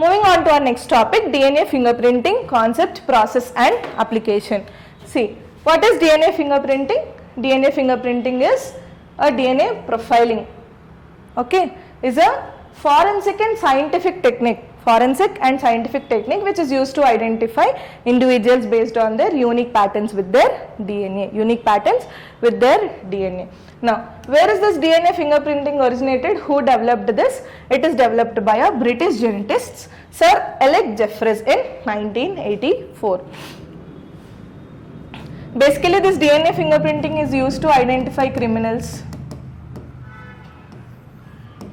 Moving on to our next topic, DNA fingerprinting concept, process and application. See, what is DNA fingerprinting? DNA fingerprinting is a DNA profiling. Okay, is a forensic and scientific technique which is used to identify individuals based on their unique patterns with their DNA. Now, where is this DNA fingerprinting originated? Who developed this? It is developed by a British geneticist, Sir Alec Jeffreys, in 1984. Basically, this DNA fingerprinting is used to identify criminals,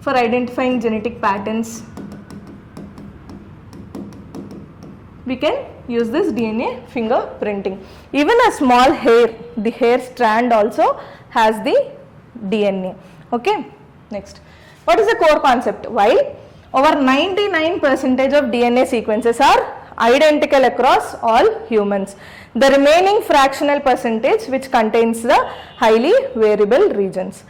for identifying genetic patterns. We can use this DNA fingerprinting. Even a small hair, the hair strand also has the DNA. Okay, next. What is the core concept? While over 99% of DNA sequences are identical across all humans, the remaining fractional percentage which contains the highly variable regions.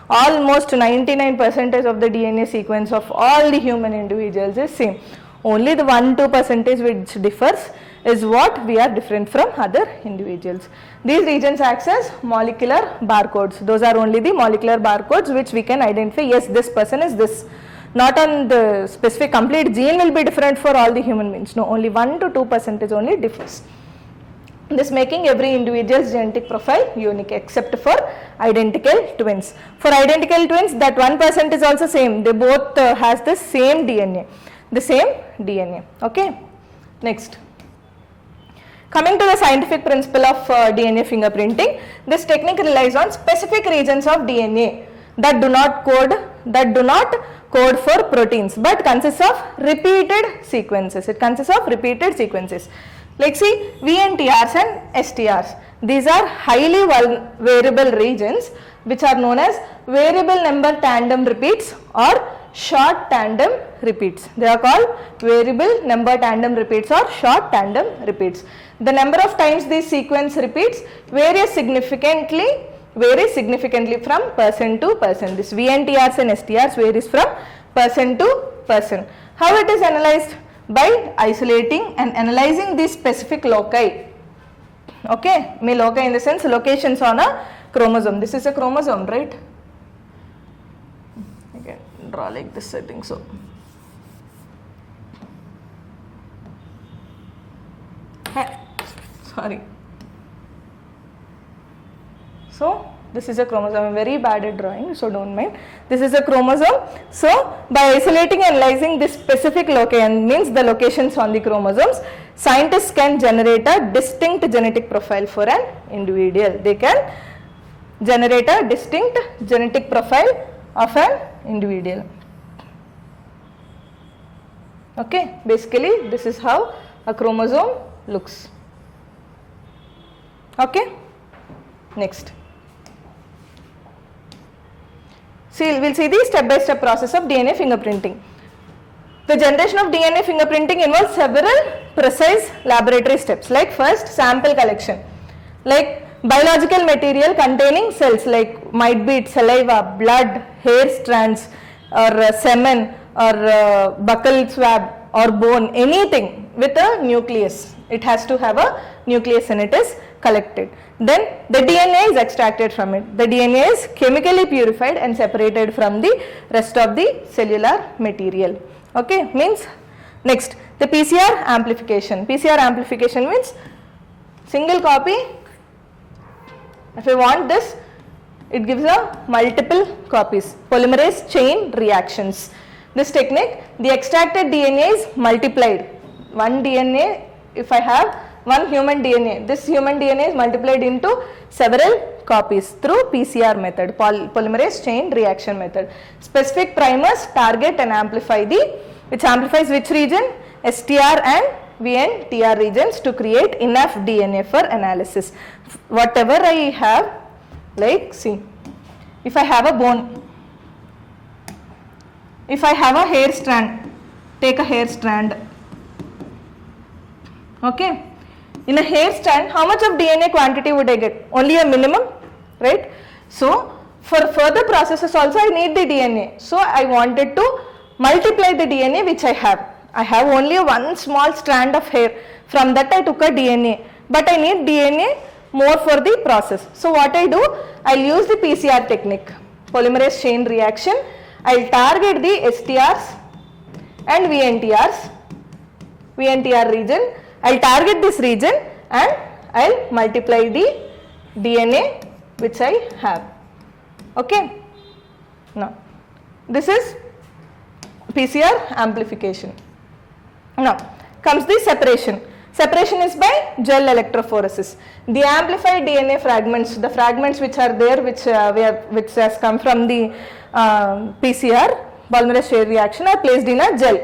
Almost 99% of the DNA sequence of all the human individuals is same. Only the 1-2% which differs is what we are different from other individuals. These regions act as molecular barcodes. Those are only the molecular barcodes which we can identify, yes, this person is this. Not on the specific complete gene will be different for all the human beings. No, only 1-2% only differs. This making every individual's genetic profile unique except for identical twins. For identical twins, that 1% is also same. They both has the same DNA. Okay. Next. Coming to the scientific principle of DNA fingerprinting, this technique relies on specific regions of DNA that do not code for proteins but consists of repeated sequences. Like see, VNTRs and STRs. These are highly variable regions which are known as variable number tandem repeats or short tandem repeats. They are called variable number tandem repeats or short tandem repeats. The number of times these sequence repeats varies significantly from person to person. This VNTRs and STRs varies from person to person. How it is analyzed? By isolating and analyzing these specific loci. Okay, loci in the sense locations on a chromosome. This is a chromosome, right? You can draw like this, I think so. Sorry. So, this is a chromosome. I'm very bad at drawing, so don't mind. This is a chromosome. So, by isolating and analyzing this specific loci, and means the locations on the chromosomes, scientists can generate a distinct genetic profile for an individual. They can generate a distinct genetic profile of an individual. Okay, basically this is how a chromosome looks. Okay, next. See, we'll see the step-by-step process of DNA fingerprinting. The generation of DNA fingerprinting involves several precise laboratory steps, like first sample collection, like biological material containing cells, like might be saliva, blood, hair strands, or semen, or buccal swab, or bone, anything with a nucleus. It has to have a nucleus and it is collected. Then the DNA is extracted from it. The DNA is chemically purified and separated from the rest of the cellular material. Okay, means next the PCR amplification. PCR amplification means single copy. If I want this, it gives a multiple copies. Polymerase chain reactions. This technique, the extracted DNA is multiplied. One DNA, if I have one human DNA, this human DNA is multiplied into several copies through PCR method, polymerase chain reaction method. Specific primers target and amplify which amplifies which region? STR and VNTR regions to create enough DNA for analysis. Whatever I have, like see, if I have a bone, if I have a hair strand, take a hair strand. Okay. In a hair strand, how much of DNA quantity would I get? Only a minimum, right? So, for further processes also I need the DNA. So, I wanted to multiply the DNA which I have. I have only one small strand of hair. From that I took a DNA, but I need DNA more for the process. So what I do, I'll use the PCR technique, polymerase chain reaction. I'll target the STRs and VNTR region. I'll target this region and I'll multiply the DNA which I have. Okay. Now, this is PCR amplification. Now, comes the separation. Separation is by gel electrophoresis. The amplified DNA fragments, the fragments which are there, which has come from the PCR, polymerase chain reaction, are placed in a gel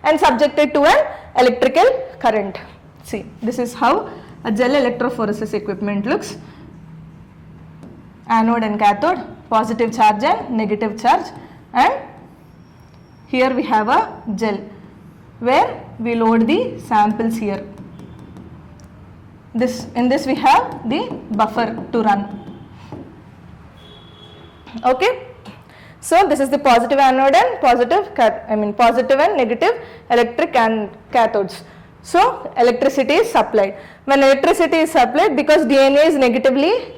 and subjected to an electrical current. See, this is how a gel electrophoresis equipment looks. Anode and cathode, positive charge and negative charge, and here we have a gel where we load the samples here. In this we have the buffer to run. Okay. So this is the positive anode and positive and negative electric and cathodes. So electricity is supplied. When electricity is supplied, because DNA is negatively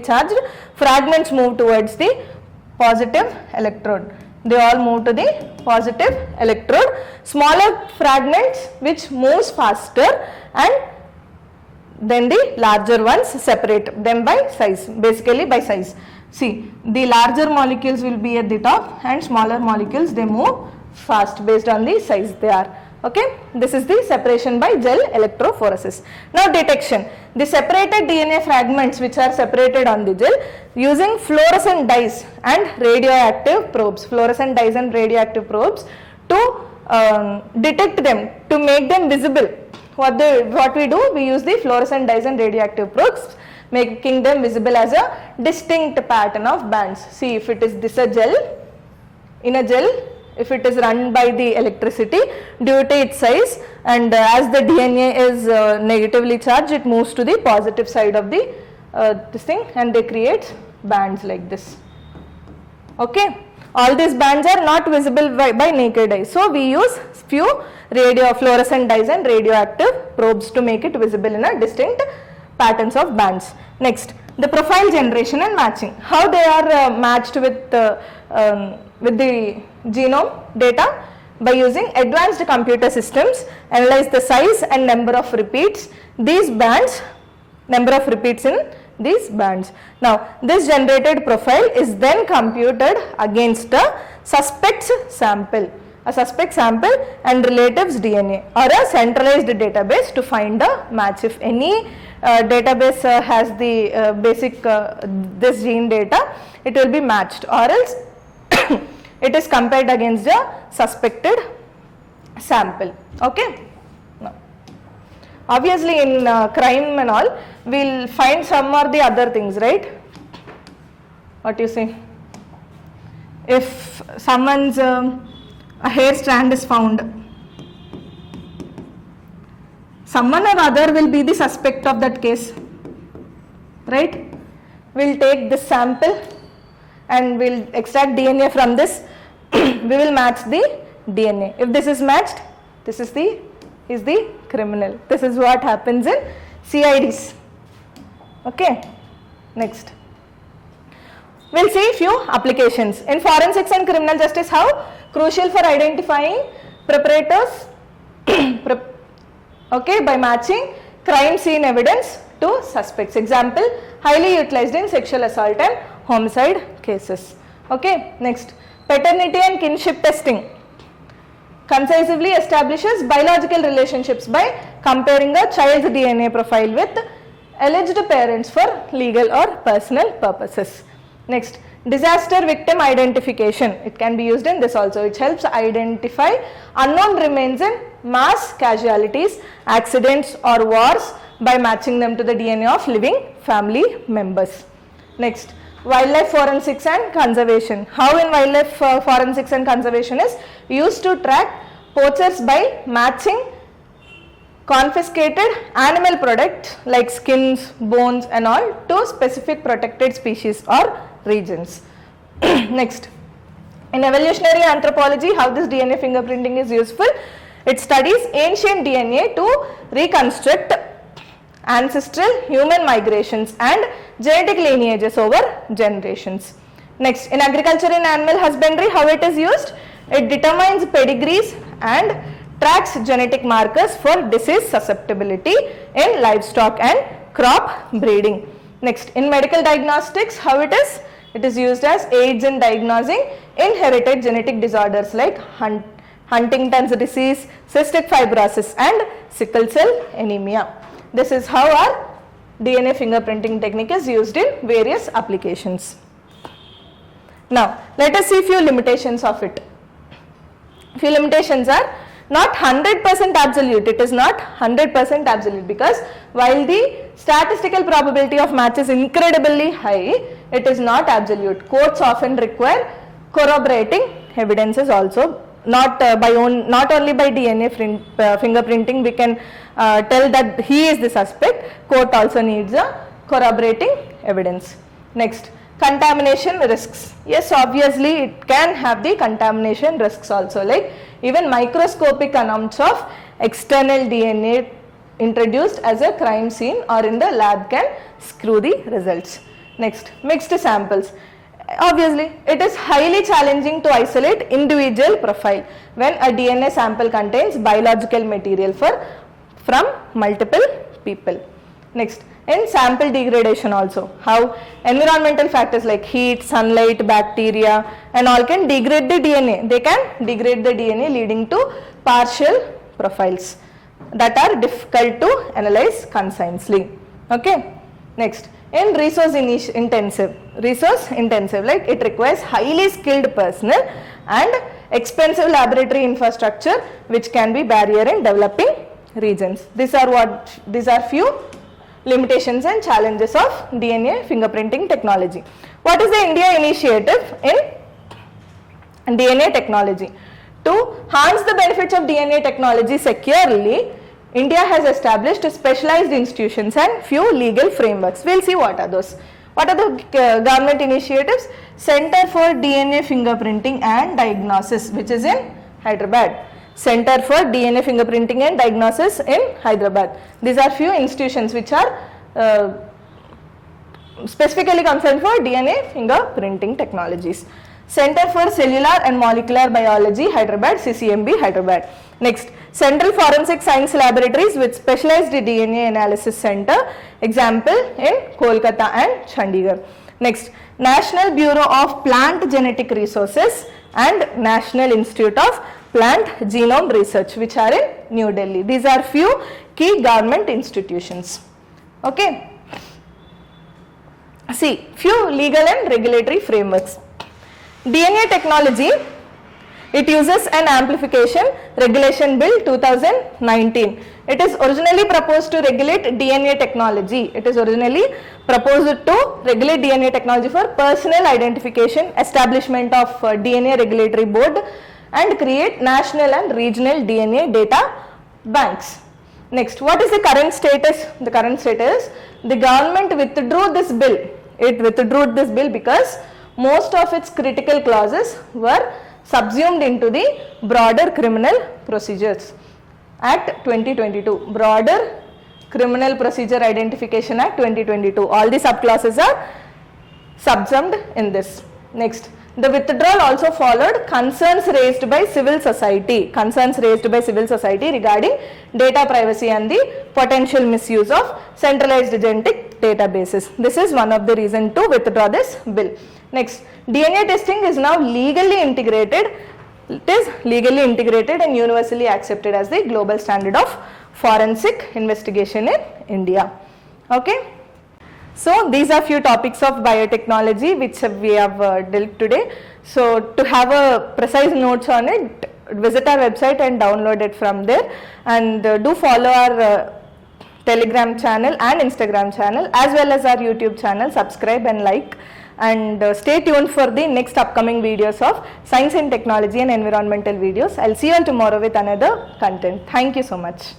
charged, fragments move towards the positive electrode. They all move to the positive electrode. Smaller fragments which moves faster, and then the larger ones separate them by size, basically by size. See, the larger molecules will be at the top and smaller molecules, they move fast based on the size they are. Okay, this is the separation by gel electrophoresis. Now detection. The separated DNA fragments which are separated on the gel using fluorescent dyes and radioactive probes. Fluorescent dyes and radioactive probes to detect them, to make them visible. What we do, we use the fluorescent dyes and radioactive probes, making them visible as a distinct pattern of bands. See, if it is this a gel, in a gel, if it is run by the electricity, due to its size, and as the DNA is negatively charged, it moves to the positive side of the this thing, and they create bands like this. Okay, all these bands are not visible by naked eye, so we use few fluorescent dyes and radioactive probes to make it visible in a distinct patterns of bands. Next, the profile generation and matching. How they are matched with the genome data? By using advanced computer systems, analyze the size and number of repeats, these bands, number of repeats in these bands. Now, this generated profile is then computed against a suspect's sample. A suspect sample and relatives DNA, or a centralized database to find a match. If any database has the basic this gene data, it will be matched, or else it is compared against the suspected sample. Okay. Now, obviously in crime and all, we will find some or the other things, right? What you say? If someone's a hair strand is found, someone or other will be the suspect of that case, right? We'll take this sample and we'll extract DNA from this. We will match the DNA. If this is matched, this is the criminal. This is what happens in CIDs. Okay. Next, we'll see few applications in forensics and criminal justice. How crucial for identifying preparators okay, by matching crime scene evidence to suspects. Example, highly utilized in sexual assault and homicide cases. Okay. Next, paternity and kinship testing concisely establishes biological relationships by comparing a child's DNA profile with alleged parents for legal or personal purposes. Next, disaster victim identification. It can be used in this also. It helps identify unknown remains in mass casualties, accidents or wars by matching them to the DNA of living family members. Next, wildlife forensics and conservation. How in wildlife forensics and conservation is used to track poachers by matching confiscated animal products like skins, bones and all to specific protected species or regions. Next, In evolutionary anthropology, how this DNA fingerprinting is useful? It studies ancient DNA to reconstruct ancestral human migrations and genetic lineages over generations. Next, in agriculture and animal husbandry, how it is used? It determines pedigrees and tracks genetic markers for disease susceptibility in livestock and crop breeding. Next, in medical diagnostics, how it is? It is used as aids in diagnosing inherited genetic disorders like Huntington's disease, cystic fibrosis and sickle cell anemia. This is how our DNA fingerprinting technique is used in various applications. Now, let us see few limitations of it. Few limitations are not 100% absolute. It is not 100% absolute because while the statistical probability of match is incredibly high, it is not absolute. Courts often require corroborating evidences also. Not only by DNA fingerprinting we can tell that he is the suspect. Court also needs a corroborating evidence. Next, contamination risks. Yes, obviously it can have the contamination risks also, like even microscopic amounts of external DNA introduced as a crime scene or in the lab can screw the results. Next, mixed samples. Obviously, it is highly challenging to isolate individual profile when a DNA sample contains biological material from multiple people. Next, in sample degradation also, how environmental factors like heat, sunlight, bacteria and all can degrade the DNA. They can degrade the DNA leading to partial profiles that are difficult to analyze concisely. Okay. Next, in resource intensive, like it requires highly skilled personnel and expensive laboratory infrastructure which can be barrier in developing regions. These are few limitations and challenges of DNA fingerprinting technology. What is the India initiative in DNA technology? To harness the benefits of DNA technology securely, India has established specialized institutions and few legal frameworks. We will see what are those. What are the government initiatives? Center for DNA Fingerprinting and Diagnosis, which is in Hyderabad. Center for DNA Fingerprinting and Diagnosis in Hyderabad. These are few institutions which are specifically concerned for DNA fingerprinting technologies. Center for Cellular and Molecular Biology, Hyderabad, CCMB, Hyderabad. Next, Central Forensic Science Laboratories with Specialized DNA Analysis Center, example in Kolkata and Chandigarh. Next, National Bureau of Plant Genetic Resources and National Institute of Plant Genome Research, which are in New Delhi. These are few key government institutions. Okay. See, few legal and regulatory frameworks. DNA technology, it uses an amplification regulation bill 2019. It is originally proposed to regulate DNA technology. It is originally proposed to regulate DNA technology for personal identification, establishment of DNA regulatory board and create national and regional DNA data banks. Next, what is the current status? The current status, the government withdrew this bill. It withdrew this bill because most of its critical clauses were subsumed into the Broader Criminal Procedures Act 2022. Broader Criminal Procedure Identification Act 2022. All the subclauses are subsumed in this. Next, the withdrawal also followed concerns raised by civil society. Regarding data privacy and the potential misuse of centralized genetic databases. This is one of the reasons to withdraw this bill. Next, DNA testing is now legally integrated. It is legally integrated and universally accepted as the global standard of forensic investigation in India. Okay. So, these are few topics of biotechnology which we have dealt today. So, to have a precise notes on it, visit our website and download it from there, and do follow our Telegram channel and Instagram channel as well as our YouTube channel. Subscribe and like, and stay tuned for the next upcoming videos of science and technology and environmental videos. I'll see you all tomorrow with another content. Thank you so much.